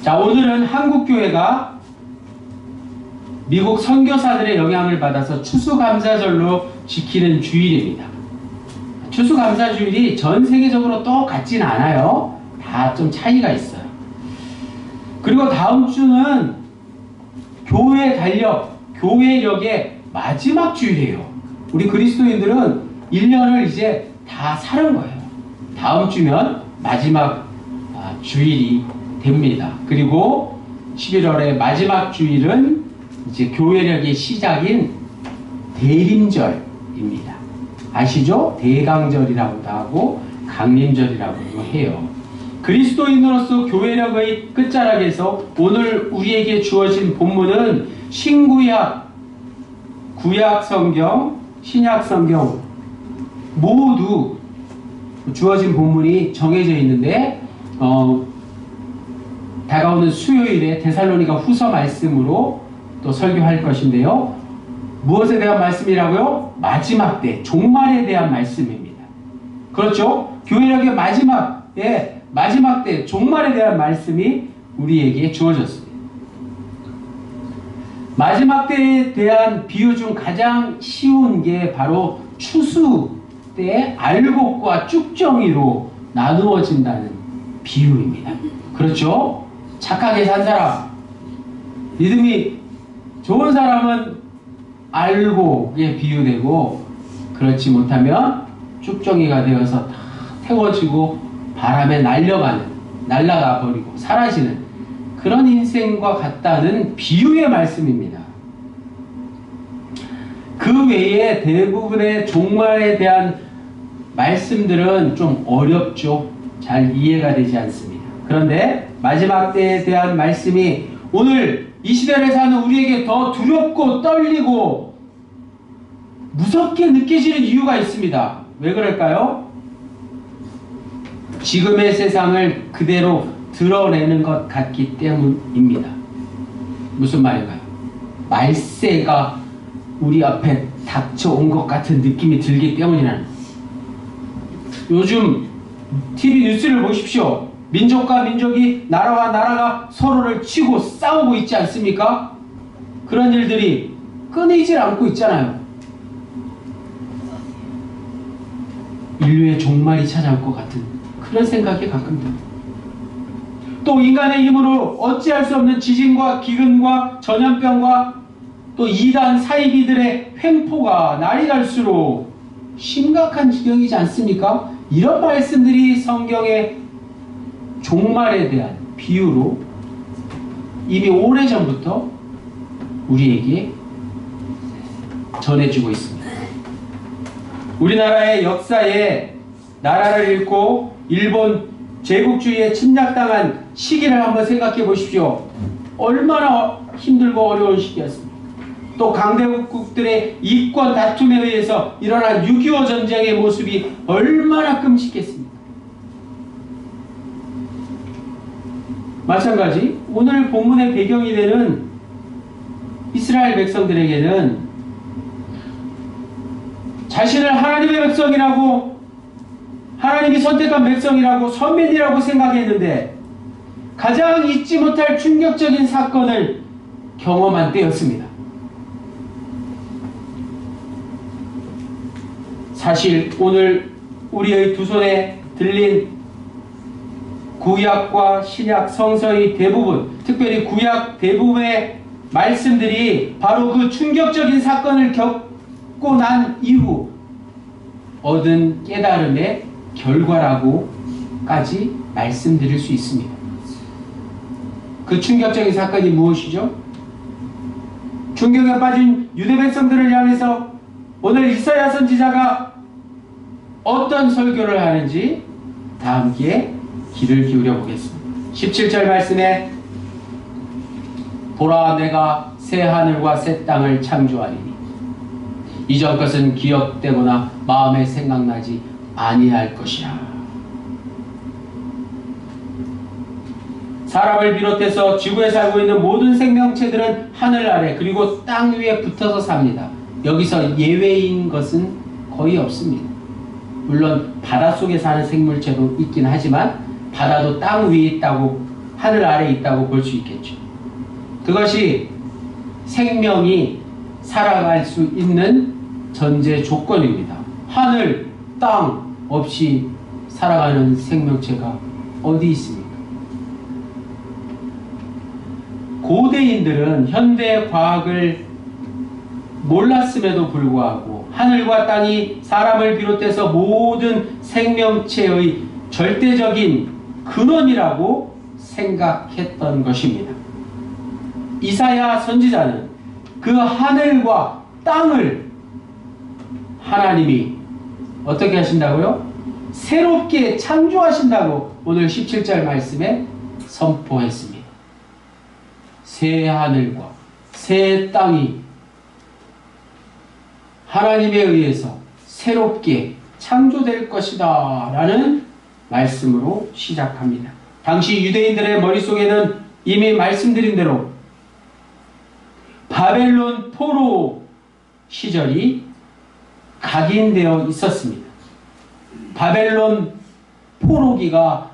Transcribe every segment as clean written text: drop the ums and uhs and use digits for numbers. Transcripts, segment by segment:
자, 오늘은 한국교회가 미국 선교사들의 영향을 받아서 추수감사절로 지키는 주일입니다. 추수감사주일이 전 세계적으로 똑같진 않아요. 다 좀 차이가 있어요. 그리고 다음 주는 교회 달력, 교회력의 마지막 주일이에요. 우리 그리스도인들은 1년을 이제 다 사는 거예요. 다음 주면 마지막 주일이 됩니다. 그리고 11월의 마지막 주일은 이제 교회력의 시작인 대림절입니다. 아시죠? 대강절이라고도 하고 강림절이라고도 해요. 그리스도인으로서 교회력의 끝자락에서 오늘 우리에게 주어진 본문은 신구약, 구약성경, 신약성경 모두 주어진 본문이 정해져 있는데 다가오는 수요일에 데살로니가 후서 말씀으로 또 설교할 것인데요. 무엇에 대한 말씀이라고요? 마지막 때, 종말에 대한 말씀입니다. 그렇죠? 교회력의 마지막 때, 종말에 대한 말씀이 우리에게 주어졌습니다. 마지막 때에 대한 비유 중 가장 쉬운 게 바로 추수 때 알곡과 쭉정이로 나누어진다는 비유입니다. 그렇죠? 착하게 산 사람, 믿음이 좋은 사람은 알곡에 비유되고, 그렇지 못하면 쭉정이가 되어서 다 태워지고 바람에 날아가 버리고 사라지는 그런 인생과 같다는 비유의 말씀입니다. 그 외에 대부분의 종말에 대한 말씀들은 좀 어렵죠. 잘 이해가 되지 않습니다. 그런데 마지막 때에 대한 말씀이 오늘 이 시대를 사는 우리에게 더 두렵고 떨리고 무섭게 느껴지는 이유가 있습니다. 왜 그럴까요? 지금의 세상을 그대로 드러내는 것 같기 때문입니다. 무슨 말인가요? 말세가 우리 앞에 닥쳐온 것 같은 느낌이 들기 때문이라는 거예요. 요즘 TV 뉴스를 보십시오. 민족과 민족이, 나라와 나라가 서로를 치고 싸우고 있지 않습니까? 그런 일들이 끊이질 않고 있잖아요. 인류의 종말이 찾아올 것 같은 그런 생각이 가끔 듭니다. 또 인간의 힘으로 어찌할 수 없는 지진과 기근과 전염병과 또 이단 사이비들의 횡포가 날이 갈수록 심각한 지경이지 않습니까? 이런 말씀들이 성경의 종말에 대한 비유로 이미 오래전부터 우리에게 전해주고 있습니다. 우리나라의 역사에 나라를 잃고 일본 제국주의에 침략당한 시기를 한번 생각해 보십시오. 얼마나 힘들고 어려운 시기였습니까? 또 강대국들의 이권 다툼에 의해서 일어난 6.25 전쟁의 모습이 얼마나 끔찍했습니까? 마찬가지 오늘 본문의 배경이 되는 이스라엘 백성들에게는 자신을 하나님의 백성이라고, 하나님이 선택한 백성이라고, 선민이라고 생각했는데 가장 잊지 못할 충격적인 사건을 경험한 때였습니다. 사실 오늘 우리의 두 손에 들린 구약과 신약 성서의 대부분, 특별히 구약 대부분의 말씀들이 바로 그 충격적인 사건을 겪고 난 이후 얻은 깨달음의 결과라고까지 말씀드릴 수 있습니다. 그 충격적인 사건이 무엇이죠? 충격에 빠진 유대 백성들을 향해서 오늘 이사야 선지자가 어떤 설교를 하는지 다음 기회에 귀를 기울여 보겠습니다. 17절 말씀에 보라, 내가 새 하늘과 새 땅을 창조하리니 이전 것은 기억되거나 마음에 생각나지 아니할 것이라. 사람을 비롯해서 지구에 살고 있는 모든 생명체들은 하늘 아래 그리고 땅 위에 붙어서 삽니다. 여기서 예외인 것은 거의 없습니다. 물론 바닷속에 사는 생물체도 있긴 하지만 바다도 땅 위에 있다고 하늘 아래에 있다고 볼 수 있겠죠. 그것이 생명이 살아갈 수 있는 전제 조건입니다. 하늘, 땅 없이 살아가는 생명체가 어디 있습니까? 고대인들은 현대 과학을 몰랐음에도 불구하고 하늘과 땅이 사람을 비롯해서 모든 생명체의 절대적인 근원이라고 생각했던 것입니다. 이사야 선지자는 그 하늘과 땅을 하나님이 어떻게 하신다고요? 새롭게 창조하신다고 오늘 17절 말씀에 선포했습니다. 새 하늘과 새 땅이 하나님에 의해서 새롭게 창조될 것이다 라는 말씀으로 시작합니다. 당시 유대인들의 머릿속에는 이미 말씀드린 대로 바벨론 포로 시절이 각인되어 있었습니다. 바벨론 포로기가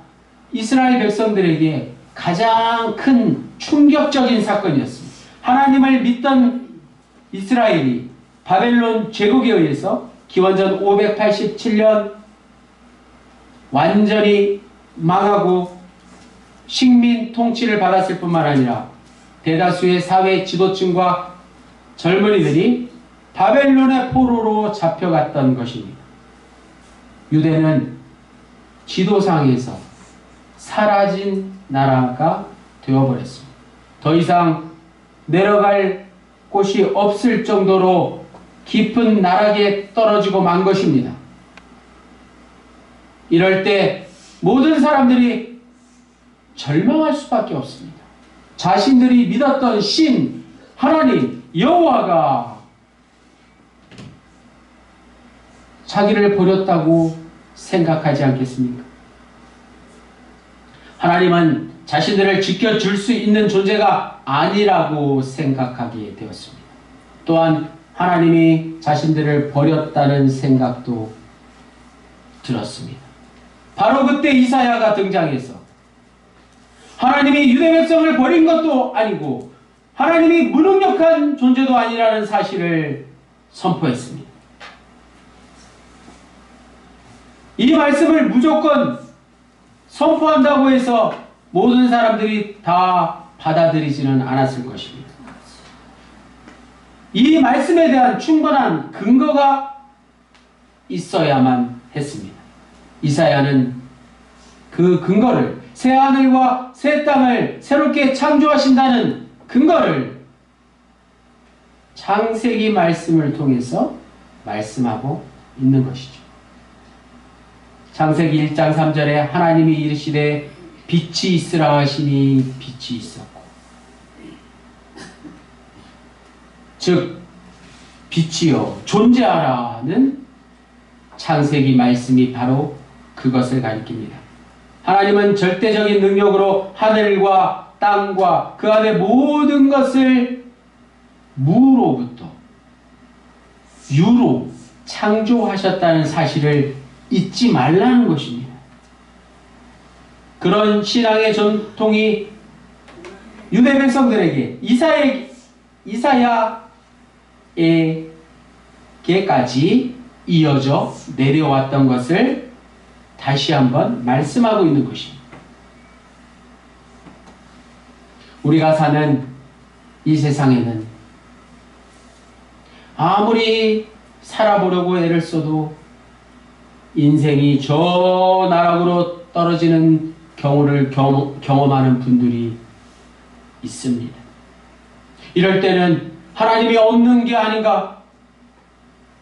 이스라엘 백성들에게 가장 큰 충격적인 사건이었습니다. 하나님을 믿던 이스라엘이 바벨론 제국에 의해서 기원전 587년 완전히 망하고 식민 통치를 받았을 뿐만 아니라 대다수의 사회 지도층과 젊은이들이 바벨론의 포로로 잡혀갔던 것입니다. 유대는 지도상에서 사라진 나라가 되어버렸습니다. 더 이상 내려갈 곳이 없을 정도로 깊은 나락에 떨어지고 만 것입니다. 이럴 때 모든 사람들이 절망할 수밖에 없습니다. 자신들이 믿었던 신, 하나님, 여호와가 자기를 버렸다고 생각하지 않겠습니까? 하나님은 자신들을 지켜줄 수 있는 존재가 아니라고 생각하게 되었습니다. 또한 하나님이 자신들을 버렸다는 생각도 들었습니다. 바로 그때 이사야가 등장해서 하나님이 유대 백성을 버린 것도 아니고 하나님이 무능력한 존재도 아니라는 사실을 선포했습니다. 이 말씀을 무조건 선포한다고 해서 모든 사람들이 다 받아들이지는 않았을 것입니다. 이 말씀에 대한 충분한 근거가 있어야만 했습니다. 이사야는 그 근거를, 새 하늘과 새 땅을 새롭게 창조하신다는 근거를 창세기 말씀을 통해서 말씀하고 있는 것이죠. 창세기 1장 3절에 하나님이 이르시되 빛이 있으라 하시니 빛이 있었고, 즉 빛이여 존재하라는 창세기 말씀이 바로 그것을 가리킵니다. 하나님은 절대적인 능력으로 하늘과 땅과 그 안에 모든 것을 무로부터 유로 창조하셨다는 사실을 잊지 말라는 것입니다. 그런 신앙의 전통이 유대 백성들에게 이사야에게까지 이어져 내려왔던 것을 다시 한번 말씀하고 있는 것입니다. 우리가 사는 이 세상에는 아무리 살아보려고 애를 써도 인생이 저 나락으로 떨어지는 경우를 경험하는 분들이 있습니다. 이럴 때는 하나님이 없는 게 아닌가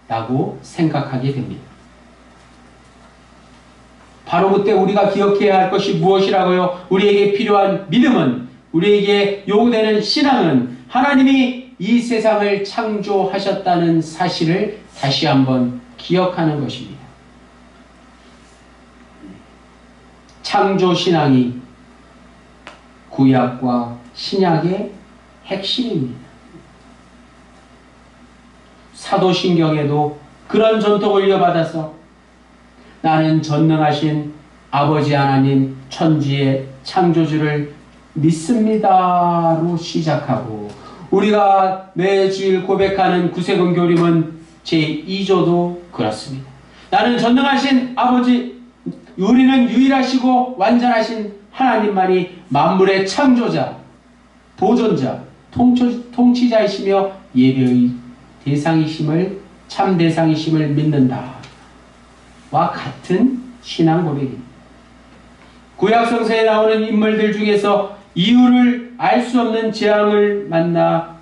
라고 생각하게 됩니다. 바로 그때 우리가 기억해야 할 것이 무엇이라고요? 우리에게 필요한 믿음은, 우리에게 요구되는 신앙은 하나님이 이 세상을 창조하셨다는 사실을 다시 한번 기억하는 것입니다. 창조신앙이 구약과 신약의 핵심입니다. 사도신경에도 그런 전통을 이어받아서 나는 전능하신 아버지 하나님 천지의 창조주를 믿습니다로 시작하고 우리가 매주일 고백하는 구세군 교림은 제2조도 그렇습니다. 나는 전능하신 아버지, 우리는 유일하시고 완전하신 하나님만이 만물의 창조자, 보존자, 통치자이시며 예배의 대상이심을, 참 대상이심을 믿는다. 와 같은 신앙 고백입니다. 구약 성서에 나오는 인물들 중에서 이유를 알 수 없는 재앙을 만나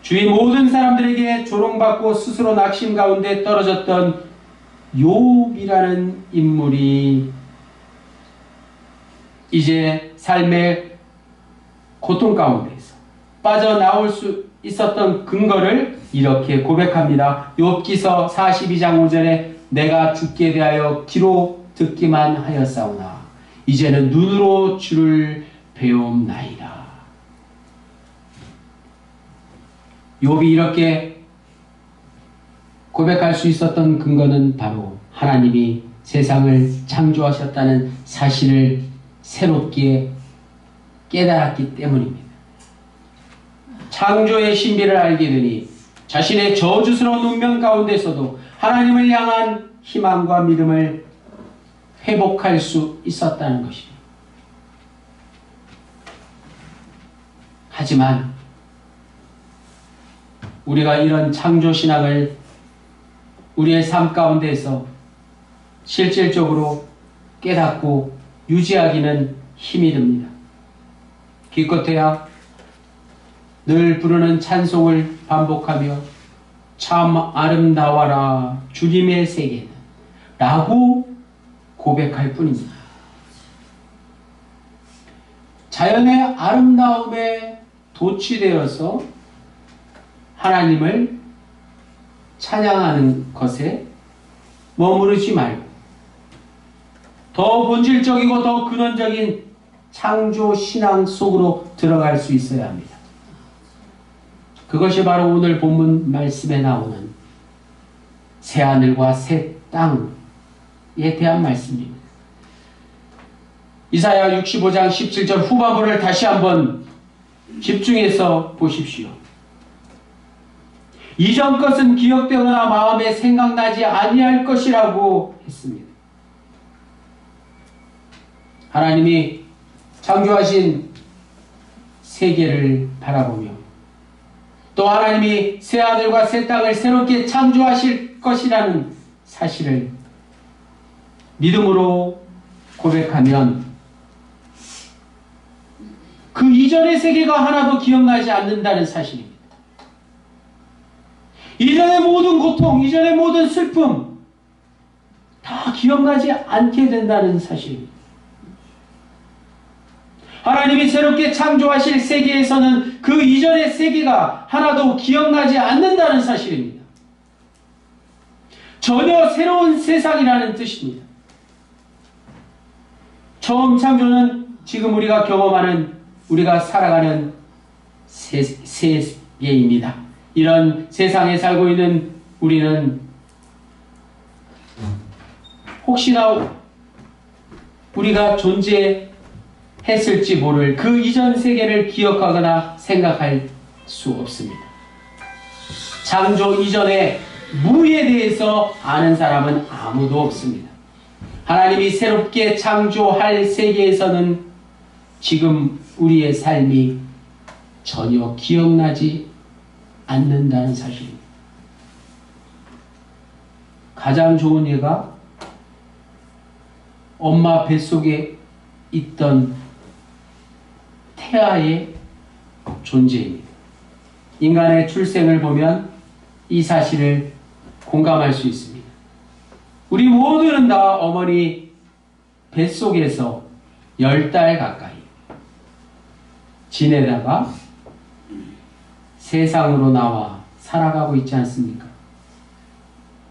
주위 모든 사람들에게 조롱받고 스스로 낙심 가운데 떨어졌던 욥이라는 인물이 이제 삶의 고통 가운데서 빠져나올 수 있었던 근거를 이렇게 고백합니다. 욥기서 42장 5절에 내가 주께 대하여 귀로 듣기만 하였사오나 이제는 눈으로 주를 배움나이다. 욥이 이렇게 고백할 수 있었던 근거는 바로 하나님이 세상을 창조하셨다는 사실을 새롭게 깨달았기 때문입니다. 창조의 신비를 알게 되니 자신의 저주스러운 운명 가운데서도 하나님을 향한 희망과 믿음을 회복할 수 있었다는 것입니다. 하지만 우리가 이런 창조신앙을 우리의 삶 가운데서 실질적으로 깨닫고 유지하기는 힘이 듭니다. 기껏해야 늘 부르는 찬송을 반복하며 참 아름다워라 주님의 세계는 라고 고백할 뿐입니다. 자연의 아름다움에 도취되어서 하나님을 찬양하는 것에 머무르지 말고 더 본질적이고 더 근원적인 창조 신앙 속으로 들어갈 수 있어야 합니다. 그것이 바로 오늘 본문 말씀에 나오는 새하늘과 새 땅에 대한 말씀입니다. 이사야 65장 17절 후반부를 다시 한번 집중해서 보십시오. 이전 것은 기억되거나 마음에 생각나지 아니할 것이라고 했습니다. 하나님이 창조하신 세계를 바라보며 또 하나님이 새하늘과 새 땅을 새롭게 창조하실 것이라는 사실을 믿음으로 고백하면 그 이전의 세계가 하나도 기억나지 않는다는 사실입니다. 이전의 모든 고통, 이전의 모든 슬픔 다 기억나지 않게 된다는 사실입니다. 하나님이 새롭게 창조하실 세계에서는 그 이전의 세계가 하나도 기억나지 않는다는 사실입니다. 전혀 새로운 세상이라는 뜻입니다. 처음 창조는 지금 우리가 경험하는, 우리가 살아가는 세계입니다. 이런 세상에 살고 있는 우리는 혹시나 우리가 존재했을지 모를 그 이전 세계를 기억하거나 생각할 수 없습니다. 창조 이전의 무에 대해서 아는 사람은 아무도 없습니다. 하나님이 새롭게 창조할 세계에서는 지금 우리의 삶이 전혀 기억나지 않는다는 사실입니다. 가장 좋은 예가 엄마 뱃속에 있던 태아의 존재입니다. 인간의 출생을 보면 이 사실을 공감할 수 있습니다. 우리 모두는 다 어머니 뱃속에서 10달 가까이 지내다가 세상으로 나와 살아가고 있지 않습니까?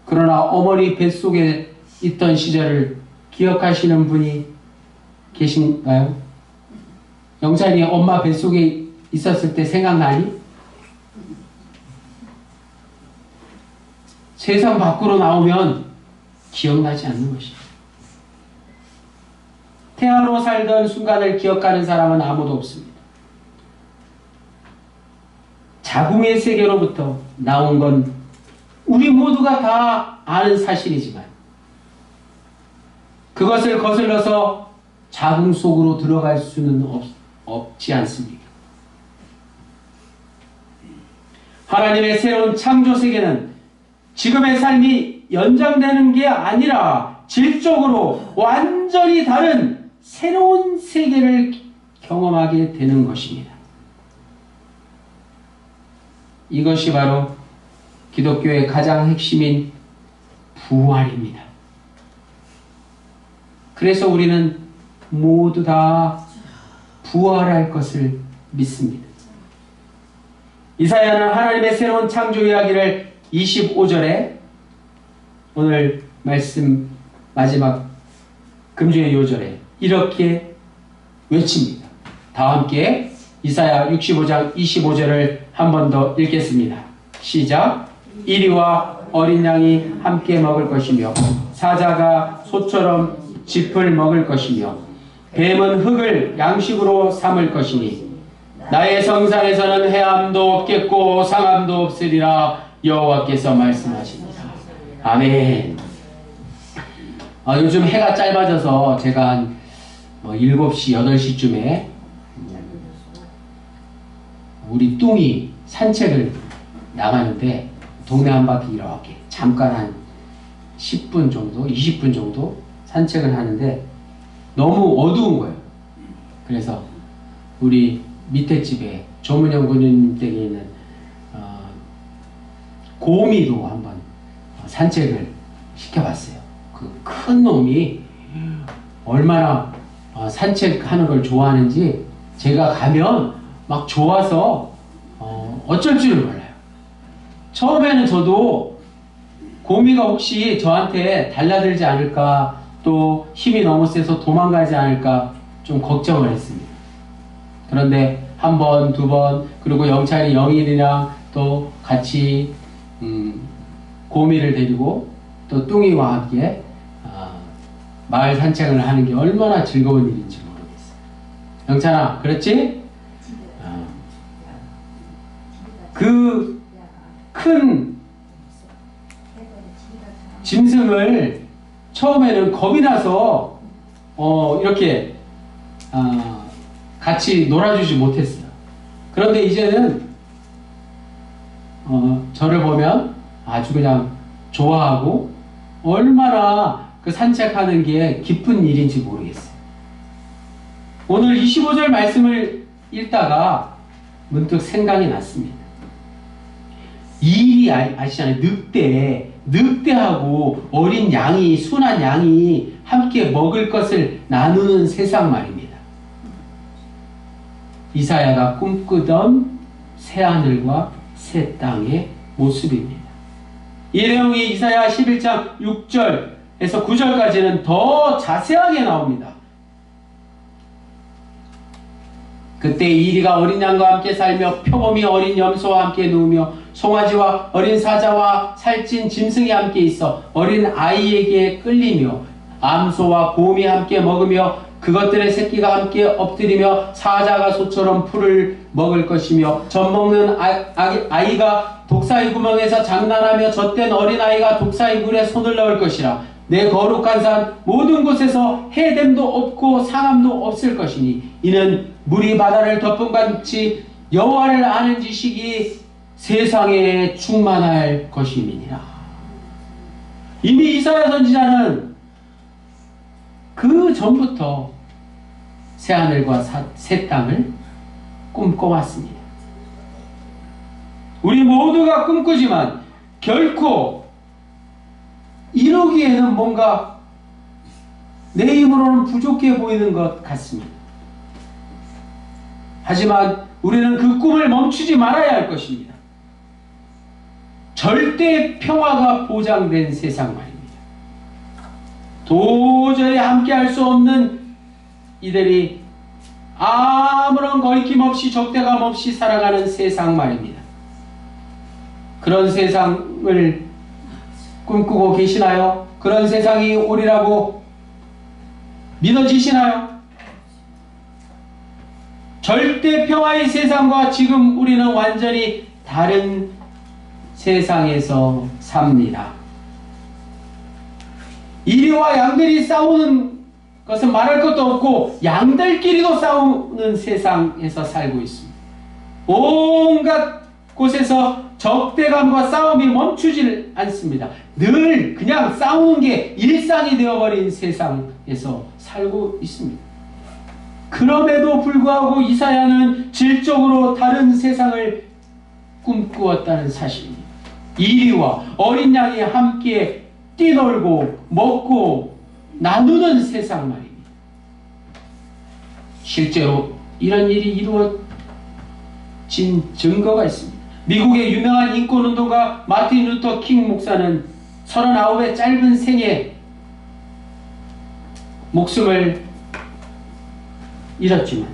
그러나 어머니 뱃속에 있던 시절을 기억하시는 분이 계신가요? 영찬이 엄마 뱃속에 있었을 때 생각나니? 세상 밖으로 나오면 기억나지 않는 것입니다. 태아로 살던 순간을 기억하는 사람은 아무도 없습니다. 자궁의 세계로부터 나온 건 우리 모두가 다 아는 사실이지만 그것을 거슬러서 자궁 속으로 들어갈 수는 없지 않습니까? 하나님의 새로운 창조 세계는 지금의 삶이 연장되는 게 아니라 질적으로 완전히 다른 새로운 세계를 경험하게 되는 것입니다. 이것이 바로 기독교의 가장 핵심인 부활입니다. 그래서 우리는 모두 다 부활할 것을 믿습니다. 이사야는 하나님의 새로운 창조 이야기를 25절에 오늘 말씀 마지막 금주의 요절에 이렇게 외칩니다. 다 함께 이사야 65장 25절을 한 번 더 읽겠습니다. 시작. 이리와 어린 양이 함께 먹을 것이며 사자가 소처럼 짚을 먹을 것이며 뱀은 흙을 양식으로 삼을 것이니 나의 성산에서는 해함도 없겠고 상함도 없으리라 여호와께서 말씀하십니다. 아멘. 요즘 해가 짧아져서 제가 한 7시, 8시쯤에 우리 뚱이 산책을 나가는데 동네 한 바퀴 이렇게 잠깐 한 10분 정도, 20분 정도 산책을 하는데 너무 어두운 거예요. 그래서 우리 밑에 집에 조문영 군님 댁에 있는 곰이도 한번 산책을 시켜봤어요. 그 큰 놈이 얼마나 산책하는 걸 좋아하는지 제가 가면 막 좋아서 어쩔 줄을 몰라요. 처음에는 저도 곰이가 혹시 저한테 달라들지 않을까, 또 힘이 너무 세서 도망가지 않을까 좀 걱정을 했습니다. 그런데 한 번, 두 번, 그리고 영찬이 영일이랑 또 같이 곰이를 데리고 또 뚱이와 함께 마을 산책을 하는 게 얼마나 즐거운 일인지 모르겠어요. 영찬아, 그렇지? 그 큰 짐승을 처음에는 겁이 나서 이렇게 같이 놀아주지 못했어요. 그런데 이제는 저를 보면 아주 그냥 좋아하고 얼마나 그 산책하는 게 기쁜 일인지 모르겠어요. 오늘 25절 말씀을 읽다가 문득 생각이 났습니다. 이 일이 아시잖아요. 늑대하고 어린 양이, 순한 양이 함께 먹을 것을 나누는 세상 말입니다. 이사야가 꿈꾸던 새하늘과 새 땅의 모습입니다. 이 내용이 이사야 11장 6절에서 9절까지는 더 자세하게 나옵니다. 그때 이리가 어린 양과 함께 살며 표범이 어린 염소와 함께 누우며 송아지와 어린 사자와 살찐 짐승이 함께 있어 어린 아이에게 끌리며 암소와 곰이 함께 먹으며 그것들의 새끼가 함께 엎드리며 사자가 소처럼 풀을 먹을 것이며 젖먹는 아이가 독사의 구멍에서 장난하며 젖된 어린아이가 독사의 물에 손을 넣을 것이라. 내 거룩한 산 모든 곳에서 해됨도 없고 상함도 없을 것이니 이는 물이 바다를 덮음같이 여호와를 아는 지식이 세상에 충만할 것임이니라. 이미 이사야 선지자는 그 전부터 새하늘과 새 땅을 꿈꿔왔습니다. 우리 모두가 꿈꾸지만 결코 이루기에는 뭔가 내 힘으로는 부족해 보이는 것 같습니다. 하지만 우리는 그 꿈을 멈추지 말아야 할 것입니다. 절대 평화가 보장된 세상 말입니다. 도저히 함께할 수 없는 이들이 아무런 거리낌 없이 적대감 없이 살아가는 세상 말입니다. 그런 세상을 꿈꾸고 계시나요? 그런 세상이 오리라고 믿어지시나요? 절대 평화의 세상과 지금 우리는 완전히 다른 세상에서 삽니다. 이리와 양들이 싸우는 것은 말할 것도 없고 양들끼리도 싸우는 세상에서 살고 있습니다. 온갖 곳에서 적대감과 싸움이 멈추질 않습니다. 늘 그냥 싸우는 게 일상이 되어버린 세상에서 살고 있습니다. 그럼에도 불구하고 이사야는 질적으로 다른 세상을 꿈꾸었다는 사실입니다. 이리와 어린 양이 함께 뛰놀고 먹고 나누는 세상 말입니다. 실제로 이런 일이 이루어진 증거가 있습니다. 미국의 유명한 인권운동가 마틴 루터 킹 목사는 39의 짧은 생에 목숨을 잃었지만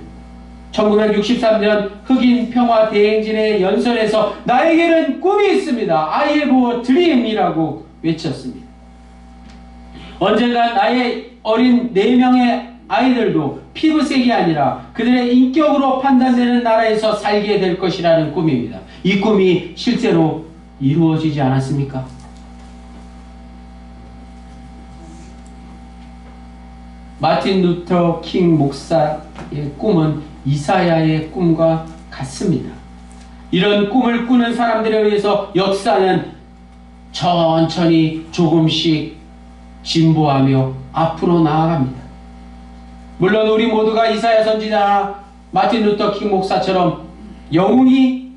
1963년 흑인 평화 대행진의 연설에서 나에게는 꿈이 있습니다. I have a dream이라고 외쳤습니다. 언젠가 나의 어린 4명의 아이들도 피부색이 아니라 그들의 인격으로 판단되는 나라에서 살게 될 것이라는 꿈입니다. 이 꿈이 실제로 이루어지지 않았습니까? 마틴 루터 킹 목사의 꿈은 이사야의 꿈과 같습니다. 이런 꿈을 꾸는 사람들에 의해서 역사는 천천히 조금씩 진보하며 앞으로 나아갑니다. 물론 우리 모두가 이사야 선지자나 마틴 루터 킹 목사처럼 영웅이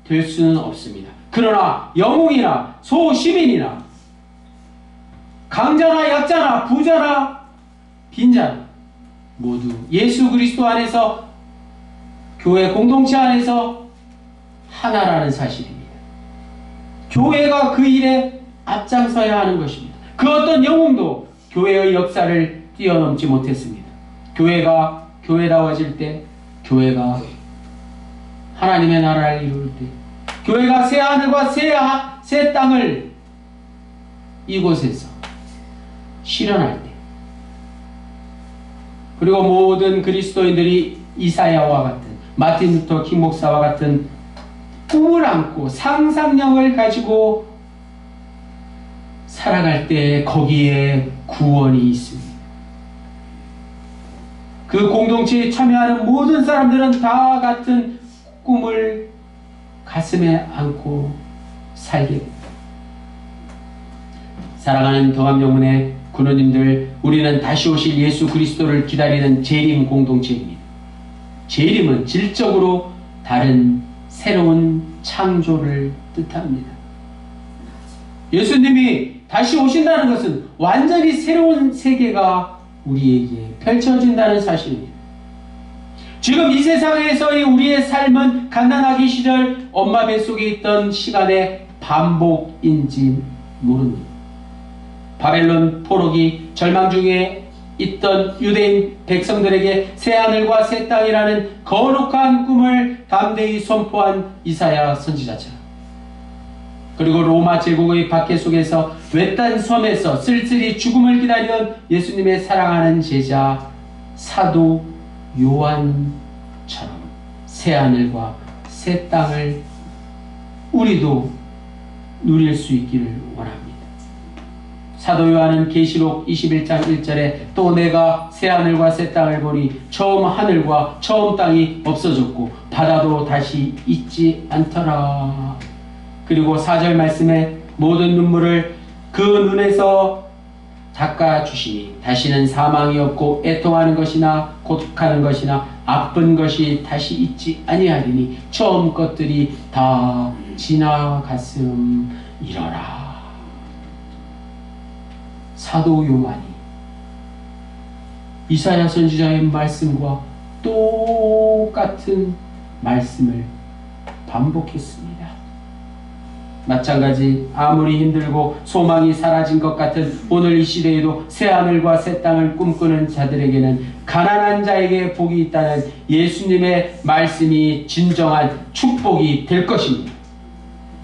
될 수는 없습니다. 그러나 영웅이나 소시민이나 강자나 약자나 부자나 빈자나 모두 예수 그리스도 안에서 교회 공동체 안에서 하나라는 사실입니다. 교회가 그 일에 앞장서야 하는 것입니다. 그 어떤 영웅도 교회의 역사를 뛰어넘지 못했습니다. 교회가 교회다워질 때, 교회가 하나님의 나라를 이룰 때, 교회가 새 하늘과 새 땅을 이곳에서 실현할 때, 그리고 모든 그리스도인들이 이사야와 같은 마틴 루터 킹 목사와 같은 꿈을 안고 상상력을 가지고 살아갈 때 거기에 구원이 있습니다. 그 공동체에 참여하는 모든 사람들은 다 같은 꿈을 가슴에 안고 살게 됩니다. 사랑하는 동암영문의 군우님들, 우리는 다시 오실 예수 그리스도를 기다리는 재림 공동체입니다. 재림은 질적으로 다른 새로운 창조를 뜻합니다. 예수님이 다시 오신다는 것은 완전히 새로운 세계가 우리에게 펼쳐진다는 사실입니다. 지금 이 세상에서의 우리의 삶은 갓난아기 시절 엄마 뱃속에 있던 시간의 반복인지 모릅니다. 바벨론 포로기 절망 중에 있던 유대인 백성들에게 새하늘과 새 땅이라는 거룩한 꿈을 담대히 선포한 이사야 선지자처럼, 그리고 로마 제국의 박해 속에서 외딴 섬에서 쓸쓸히 죽음을 기다리던 예수님의 사랑하는 제자 사도 요한처럼 새하늘과 새 땅을 우리도 누릴 수 있기를 원합니다. 사도 요한은 계시록 21장 1절에 또 내가 새하늘과 새 땅을 보니 처음 하늘과 처음 땅이 없어졌고 바다도 다시 있지 않더라. 그리고 4절 말씀에 모든 눈물을 그 눈에서 닦아주시니 다시는 사망이 없고 애통하는 것이나 고독하는 것이나 아픈 것이 다시 있지 아니하리니 처음 것들이 다 지나갔음이러라. 사도 요한이 이사야 선지자의 말씀과 똑같은 말씀을 반복했습니다. 마찬가지 아무리 힘들고 소망이 사라진 것 같은 오늘 이 시대에도 새하늘과 새 땅을 꿈꾸는 자들에게는 가난한 자에게 복이 있다는 예수님의 말씀이 진정한 축복이 될 것입니다.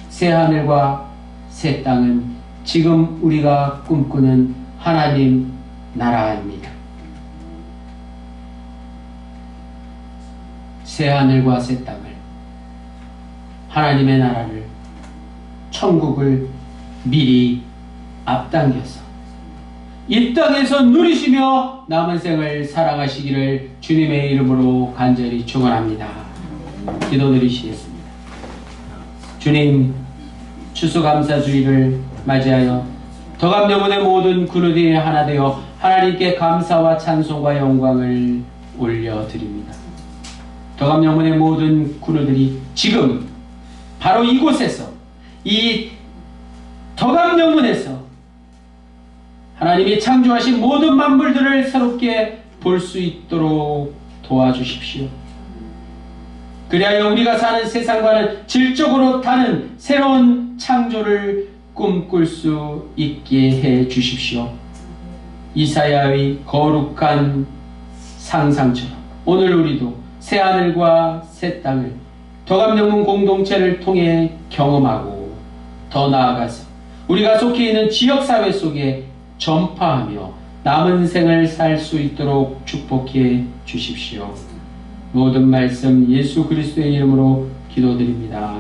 새하늘과 새 땅은 지금 우리가 꿈꾸는 하나님 나라입니다. 새 하늘과 새 땅을, 하나님의 나라를, 천국을 미리 앞당겨서 이 땅에서 누리시며 남은 생을 살아가시기를 주님의 이름으로 간절히 축원합니다. 기도드리시겠습니다. 주님, 추수감사주의를 맞이하여 덕암여문의 모든 그루들이 하나 되어 하나님께 감사와 찬송과 영광을 올려드립니다. 덕암여문의 모든 그루들이 지금 바로 이곳에서, 이 덕암여문에서 하나님이 창조하신 모든 만물들을 새롭게 볼 수 있도록 도와주십시오. 그리하여 우리가 사는 세상과는 질적으로 다른 새로운 창조를 꿈꿀 수 있게 해 주십시오. 이사야의 거룩한 상상처럼 오늘 우리도 새 하늘과 새 땅을 덕암영문 공동체를 통해 경험하고, 더 나아가서 우리가 속해 있는 지역사회 속에 전파하며 남은 생을 살 수 있도록 축복해 주십시오. 모든 말씀 예수 그리스도의 이름으로 기도드립니다.